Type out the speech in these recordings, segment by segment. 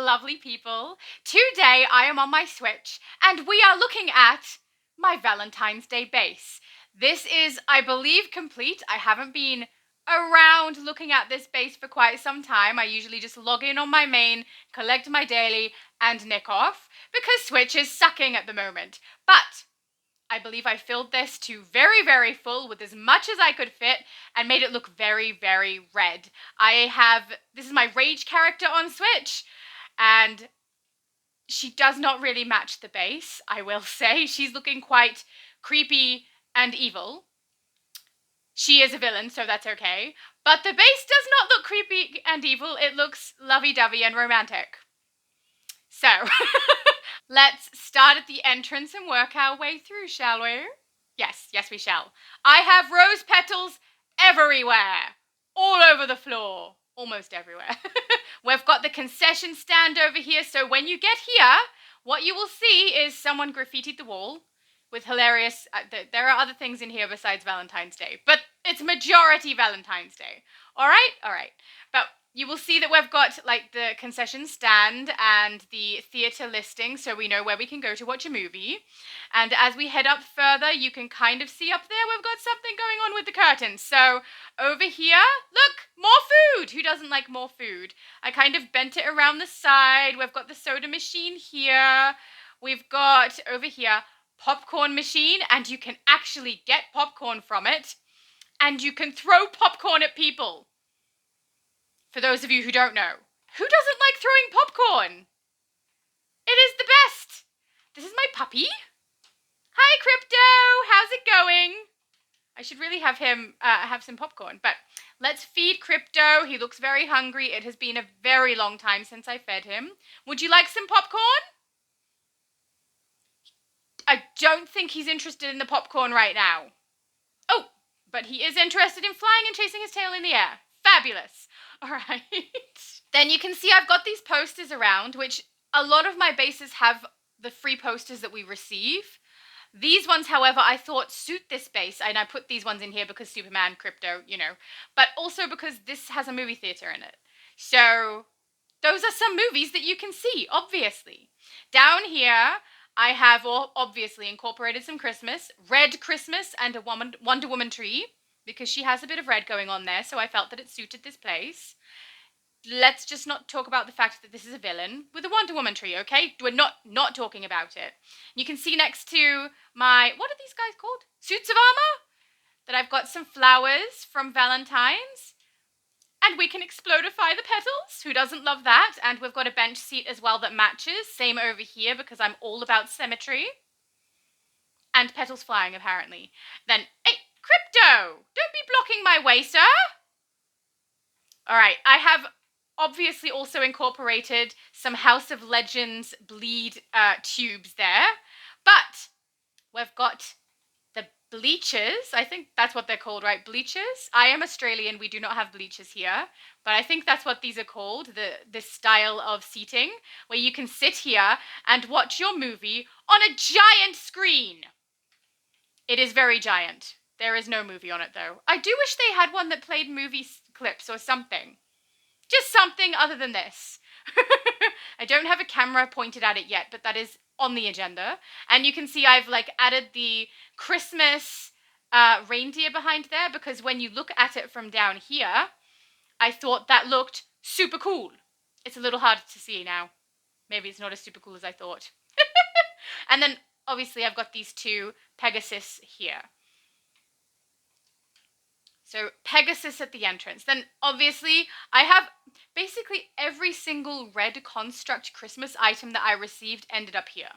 lovely people. Today I am on my Switch and we are looking at my Valentine's Day base. This is, I believe, complete. I haven't been around looking at this base for quite some time. I usually just log in on my main, collect my daily, and nick off because Switch is sucking at the moment. But I believe I filled this to very, very full with as much as I could fit and made it look very, very red. This is my Rage character on Switch, and she does not really match the base, I will say. She's looking quite creepy and evil. She is a villain, so that's okay. But the base does not look creepy and evil. It looks lovey-dovey and romantic. So, let's start at the entrance and work our way through, shall we? Yes, we shall. I have rose petals everywhere. All over the floor. Almost everywhere. We've got the concession stand over here, so when you get here, what you will see is someone graffitied the wall with hilarious... there are other things in here besides Valentine's Day, but it's majority Valentine's Day. All right. But you will see that we've got like the concession stand and the theatre listing, so we know where we can go to watch a movie. And as we head up further, you can kind of see up there we've got something going on with the curtains. So over here, look, more food. Who doesn't like more food? I kind of bent it around the side. We've got the soda machine here. We've got over here popcorn machine, and you can actually get popcorn from it. And you can throw popcorn at people. For those of you who don't know, who doesn't like throwing popcorn? It is the best. This is my puppy. Hi, Crypto. How's it going? I should really have him have some popcorn, but let's feed Crypto. He looks very hungry. It has been a very long time since I fed him. Would you like some popcorn? I don't think he's interested in the popcorn right now. Oh, but he is interested in flying and chasing his tail in the air. Fabulous. All right. Then you can see I've got these posters around, which a lot of my bases have the free posters that we receive. These ones, however, I thought suit this base, and I put these ones in here because Superman, Crypto, but also because this has a movie theater in it. So those are some movies that you can see, obviously. Down here, I have obviously incorporated some Christmas, red Christmas, and a Wonder Woman tree, because she has a bit of red going on there, so I felt that it suited this place. Let's just not talk about the fact that this is a villain with a Wonder Woman tree, okay? We're not talking about it. You can see next to my, what are these guys called? Suits of armor? That I've got some flowers from Valentines. And we can explodify the petals. Who doesn't love that? And we've got a bench seat as well that matches. Same over here because I'm all about symmetry. And petals flying, apparently. Then, hey, Crypto! Don't be blocking my way, sir! Alright, I have obviously also incorporated some House of Legends bleed tubes there. But we've got the bleachers. I think that's what they're called, right? Bleachers. I am Australian. We do not have bleachers here. But I think that's what these are called, this style of seating, where you can sit here and watch your movie on a giant screen. It is very giant. There is no movie on it, though. I do wish they had one that played movie clips or something. Just something other than this. I don't have a camera pointed at it yet, but that is on the agenda. And you can see I've added the Christmas reindeer behind there, because when you look at it from down here, I thought that looked super cool. It's a little hard to see now. Maybe it's not as super cool as I thought. And then obviously I've got these two Pegasus here. So Pegasus at the entrance. Then obviously I have basically every single red construct Christmas item that I received ended up here.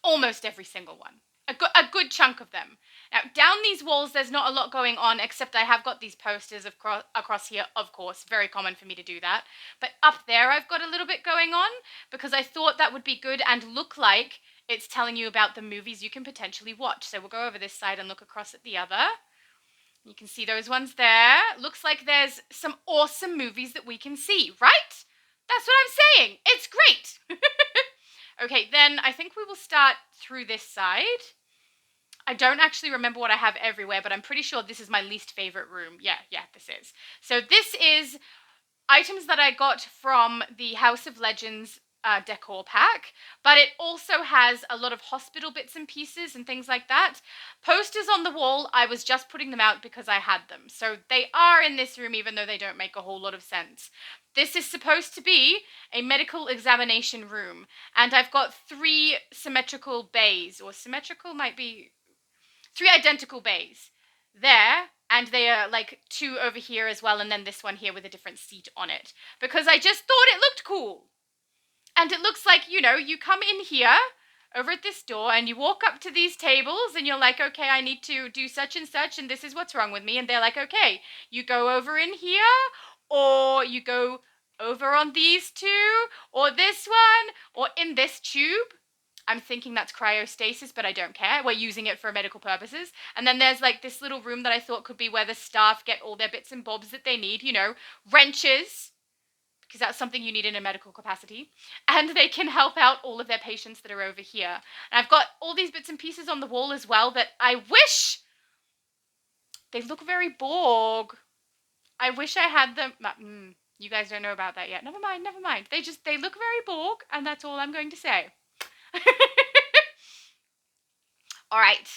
Almost every single one. A good chunk of them. Now down these walls there's not a lot going on, except I have got these posters across here, of course. Very common for me to do that. But up there I've got a little bit going on, because I thought that would be good and look like it's telling you about the movies you can potentially watch. So we'll go over this side and look across at the other. You can see those ones there. Looks like there's some awesome movies that we can see, right? That's what I'm saying. It's great. Okay, then I think we will start through this side. I don't actually remember what I have everywhere, but I'm pretty sure this is my least favorite room. Yeah, this is. So this is items that I got from the House of Legends decor pack, but it also has a lot of hospital bits and pieces and things like that. Posters on the wall, I was just putting them out because I had them. So they are in this room even though they don't make a whole lot of sense. This is supposed to be a medical examination room, and I've got 3 symmetrical bays, or symmetrical might be 3 identical bays there, and they are like 2 over here as well, and then this one here with a different seat on it, because I just thought it looked cool. And it looks like, you know, you come in here over at this door and you walk up to these tables and you're like, okay, I need to do such and such and this is what's wrong with me. And they're like, okay, you go over in here, or you go over on these 2, or this one, or in this tube. I'm thinking that's cryostasis, but I don't care. We're using it for medical purposes. And then there's like this little room that I thought could be where the staff get all their bits and bobs that they need, you know, wrenches, because that's something you need in a medical capacity. And they can help out all of their patients that are over here. And I've got all these bits and pieces on the wall as well that I wish, they look very Borg. I wish I had them. You guys don't know about that yet. Never mind, never mind. They look very Borg, and that's all I'm going to say. All right.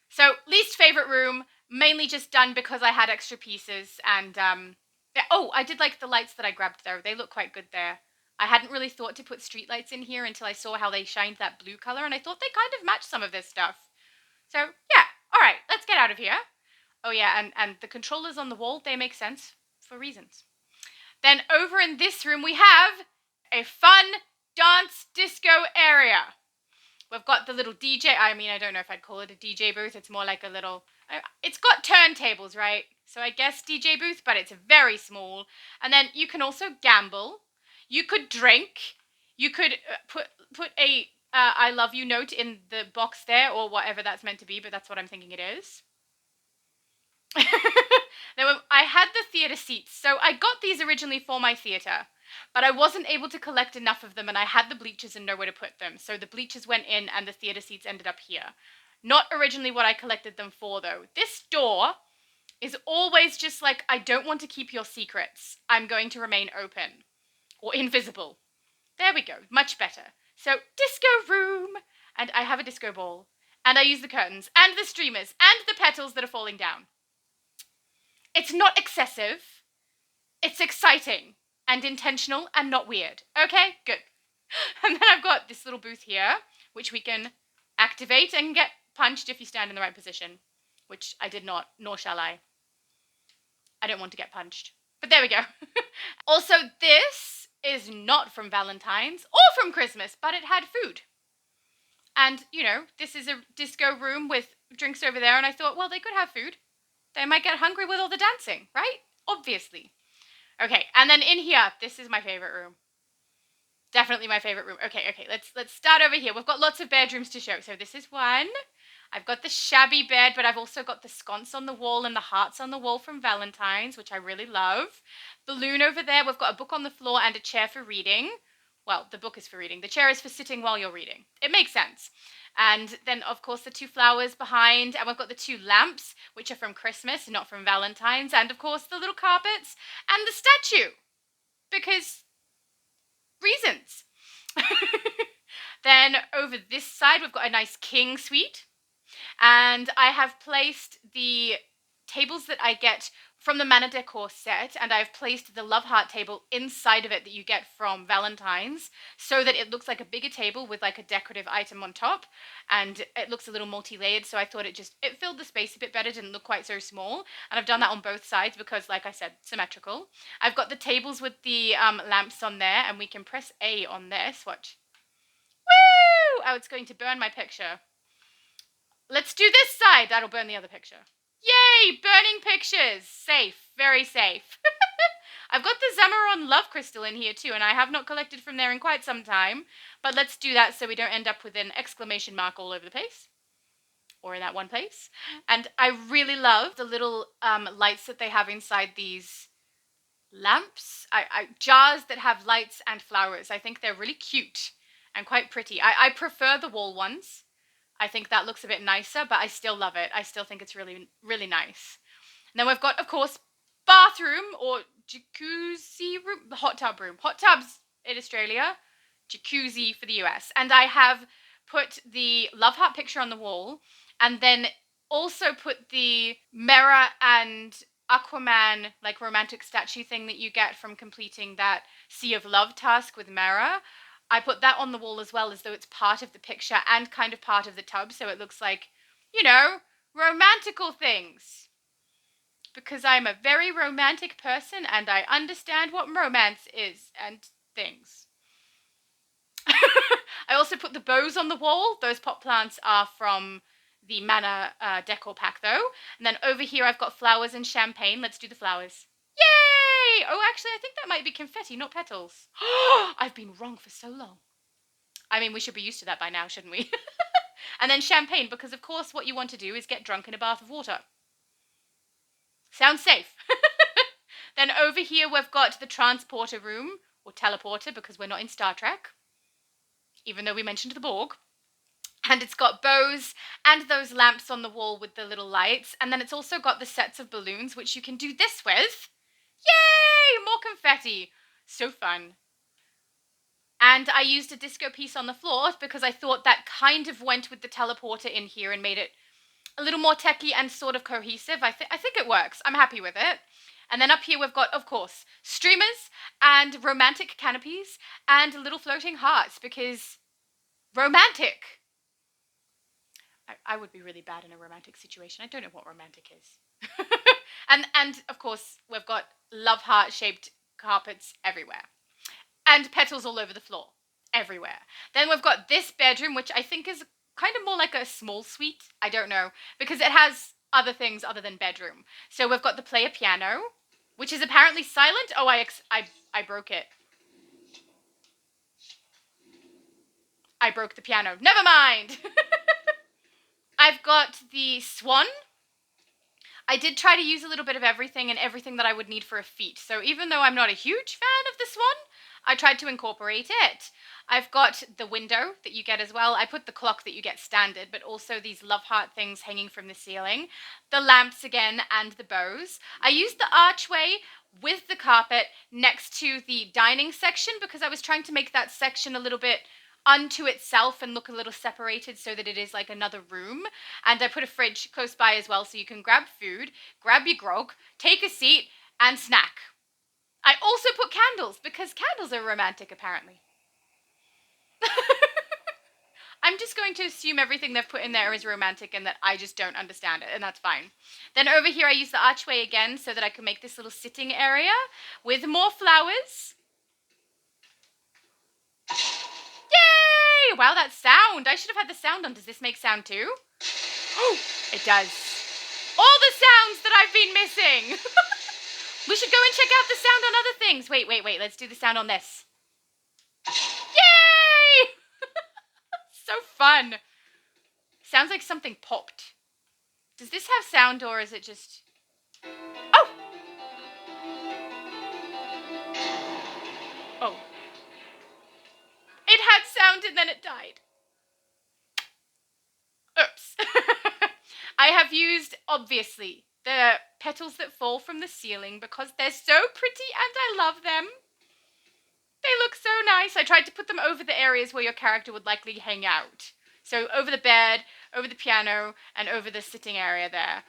So, least favorite room, mainly just done because I had extra pieces. And, yeah. Oh, I did like the lights that I grabbed, though. They look quite good there. I hadn't really thought to put street lights in here until I saw how they shined that blue color, and I thought they kind of matched some of this stuff. So, yeah. All right, let's get out of here. Oh, yeah, and the controllers on the wall, they make sense for reasons. Then over in this room, we have a fun dance disco area. We've got the little DJ. I mean, I don't know if I'd call it a DJ booth. It's more like a little... It's got turntables, right? So I guess DJ booth, but it's very small. And then you can also gamble. You could drink. You could put a I love you note in the box there, or whatever that's meant to be, but that's what I'm thinking it is. I had the theatre seats, so I got these originally for my theatre, but I wasn't able to collect enough of them, and I had the bleachers and nowhere to put them, so the bleachers went in and the theatre seats ended up here. Not originally what I collected them for, though. This door is always just like, I don't want to keep your secrets. I'm going to remain open. Or invisible. There we go. Much better. So, disco room. And I have a disco ball. And I use the curtains, and the streamers, and the petals that are falling down. It's not excessive. It's exciting and intentional and not weird. Okay, good. And then I've got this little booth here, which we can activate and get punched if you stand in the right position, which I did not, nor shall I. I don't want to get punched. But there we go. Also, this is not from Valentine's or from Christmas, but it had food. And, you know, this is a disco room with drinks over there, and I thought, well, they could have food. They might get hungry with all the dancing, right? Obviously. Okay, and then in here, this is my favorite room. Definitely my favorite room. Okay, let's start over here. We've got lots of bedrooms to show. So this is one. I've got the shabby bed, but I've also got the sconce on the wall and the hearts on the wall from Valentine's, which I really love. Balloon over there. We've got a book on the floor and a chair for reading. Well, the book is for reading. The chair is for sitting while you're reading. It makes sense. And then, of course, the 2 flowers behind. And we've got the 2 lamps, which are from Christmas, not from Valentine's. And, of course, the little carpets and the statue. Because reasons. Then over this side, we've got a nice king suite. And I have placed the tables that I get from the Mana Decor set, and I've placed the Love Heart table inside of it that you get from Valentine's, so that it looks like a bigger table with like a decorative item on top, and it looks a little multi-layered, so I thought it filled the space a bit better, didn't look quite so small, and I've done that on both sides because, like I said, symmetrical. I've got the tables with the lamps on there, and we can press A on this, watch. Woo! Oh, it's going to burn my picture. Let's do this side. That'll burn the other picture. Yay! Burning pictures. Safe. Very safe. I've got the Zamaron Love Crystal in here too, and I have not collected from there in quite some time. But let's do that so we don't end up with an exclamation mark all over the place. Or in that one place. And I really love the little lights that they have inside these lamps. Jars that have lights and flowers. I think they're really cute and quite pretty. I prefer the wall ones. I think that looks a bit nicer, but I still love it. I still think it's really, really nice. And then we've got, of course, bathroom or jacuzzi room, hot tub room. Hot tubs in Australia, jacuzzi for the US. And I have put the love heart picture on the wall, and then also put the mirror and Aquaman like romantic statue thing that you get from completing that Sea of Love task with Mera. I put that on the wall as well, as though it's part of the picture and kind of part of the tub, so it looks like, you know, romantical things. Because I'm a very romantic person and I understand what romance is and things. I also put the bows on the wall. Those pot plants are from the Manor decor pack though. And then over here I've got flowers and champagne. Let's do the flowers. Yay! Oh, actually, I think that might be confetti, not petals. I've been wrong for so long. I mean, we should be used to that by now, shouldn't we? And then champagne, because of course what you want to do is get drunk in a bath of water. Sounds safe. Then over here we've got the transporter room, or teleporter, because we're not in Star Trek, even though we mentioned the Borg. And it's got bows and those lamps on the wall with the little lights. And then it's also got the sets of balloons, which you can do this with. Yay! More confetti. So fun. And I used a disco piece on the floor because I thought that kind of went with the teleporter in here and made it a little more techy and sort of cohesive. I think it works. I'm happy with it. And then up here we've got, of course, streamers and romantic canopies and little floating hearts, because romantic. I would be really bad in a romantic situation. I don't know what romantic is. and of course, we've got love heart shaped carpets everywhere. And petals all over the floor. Everywhere. Then we've got this bedroom, which I think is kind of more like a small suite. I don't know. Because it has other things other than bedroom. So we've got the player piano, which is apparently silent. Oh, I broke it. I broke the piano. Never mind. I've got the swan. I did try to use a little bit of everything and everything that I would need for a feat. So even though I'm not a huge fan of the swan, I tried to incorporate it. I've got the window that you get as well. I put the clock that you get standard, but also these love heart things hanging from the ceiling. The lamps again and the bows. I used the archway with the carpet next to the dining section because I was trying to make that section a little bit unto itself and look a little separated so that it is like another room. And I put a fridge close by as well so you can grab food, grab your grog, take a seat, and snack. I also put candles because candles are romantic apparently. I'm just going to assume everything they've put in there is romantic and that I just don't understand it, and that's fine. Then over here I use the archway again so that I can make this little sitting area with more flowers. Yay! Wow, that sound. I should have had the sound on. Does this make sound too? Oh, it does. All the sounds that I've been missing. We should go and check out the sound on other things. Wait. Let's do the sound on this. Yay! So fun. Sounds like something popped. Does this have sound or is it just... Oh! Oh. It had sound and then it died. Oops. I have used, obviously, the petals that fall from the ceiling because they're so pretty and I love them. They look so nice. I tried to put them over the areas where your character would likely hang out. So over the bed, over the piano, and over the sitting area there.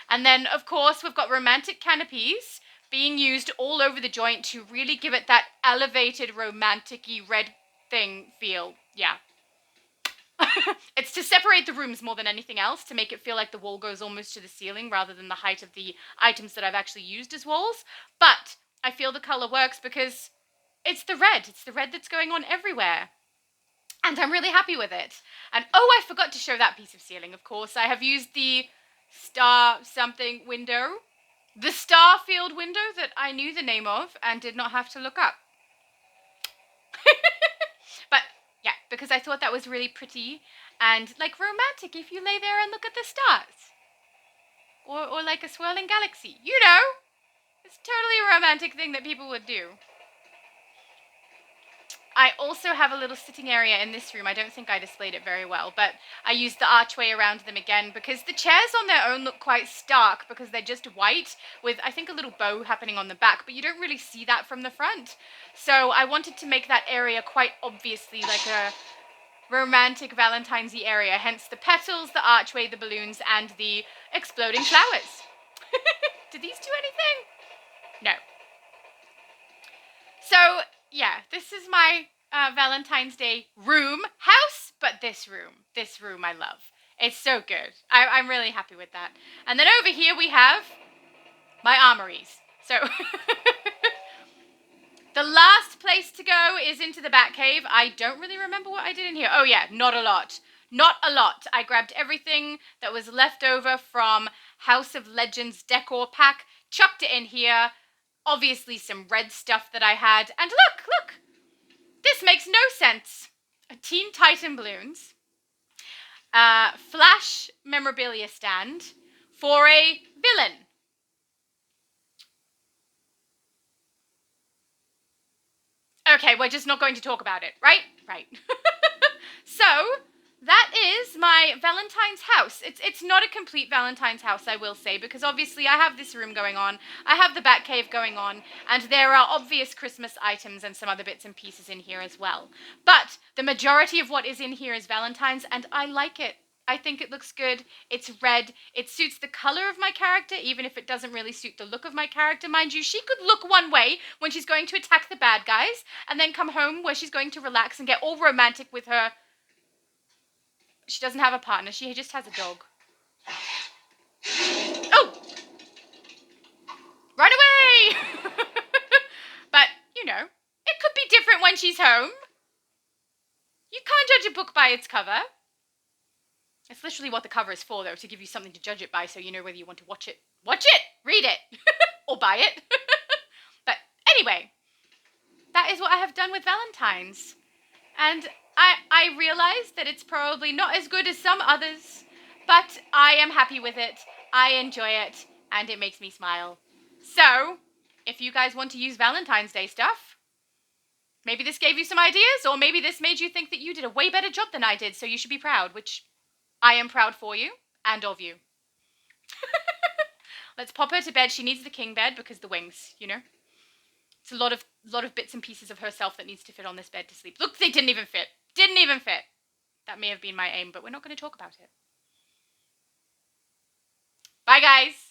And then, of course, we've got romantic canopies being used all over the joint to really give it that elevated, romantic-y red thing feel. Yeah. It's to separate the rooms more than anything else, to make it feel like the wall goes almost to the ceiling rather than the height of the items that I've actually used as walls. But I feel the color works because it's the red. It's the red that's going on everywhere. And I'm really happy with it. And oh, I forgot to show that piece of ceiling, of course. I have used the star something window. The Starfield window that I knew the name of and did not have to look up. But yeah, because I thought that was really pretty and like romantic if you lay there and look at the stars. Or like a swirling galaxy. You know, it's totally a romantic thing that people would do. I also have a little sitting area in this room. I don't think I displayed it very well, but I used the archway around them again because the chairs on their own look quite stark because they're just white with, I think, a little bow happening on the back, but you don't really see that from the front. So I wanted to make that area quite obviously like a romantic Valentine's-y area, hence the petals, the archway, the balloons, and the exploding flowers. Did these do anything? No. So, yeah, this is my Valentine's Day house, but this room I love. It's so good. I'm really happy with that. And then over here we have my armories. So, the last place to go is into the Batcave. I don't really remember what I did in here. Oh yeah, not a lot. Not a lot. I grabbed everything that was left over from House of Legends decor pack, chucked it in here. Obviously some red stuff that I had. And look! This makes no sense. A Teen Titan balloons. Flash memorabilia stand for a villain. Okay, we're just not going to talk about it, right? Right. So, that is my Valentine's house. It's not a complete Valentine's house, I will say, because obviously I have this room going on, I have the Batcave going on, and there are obvious Christmas items and some other bits and pieces in here as well. But the majority of what is in here is Valentine's, and I like it. I think it looks good. It's red. It suits the color of my character, even if it doesn't really suit the look of my character. Mind you, she could look one way when she's going to attack the bad guys, and then come home where she's going to relax and get all romantic with her. She doesn't have a partner. She just has a dog. Oh! Run away! But, you know, it could be different when she's home. You can't judge a book by its cover. It's literally what the cover is for, though, to give you something to judge it by so you know whether you want to watch it. Watch it! Read it! Or buy it. But anyway, that is what I have done with Valentine's. And I realize that it's probably not as good as some others, but I am happy with it. I enjoy it, and it makes me smile. So, if you guys want to use Valentine's Day stuff, maybe this gave you some ideas, or maybe this made you think that you did a way better job than I did, so you should be proud, which I am proud for you and of you. Let's pop her to bed. She needs the king bed because the wings, you know? It's a lot of bits and pieces of herself that needs to fit on this bed to sleep. Look, they didn't even fit. Didn't even fit. That may have been my aim, but we're not going to talk about it. Bye, guys.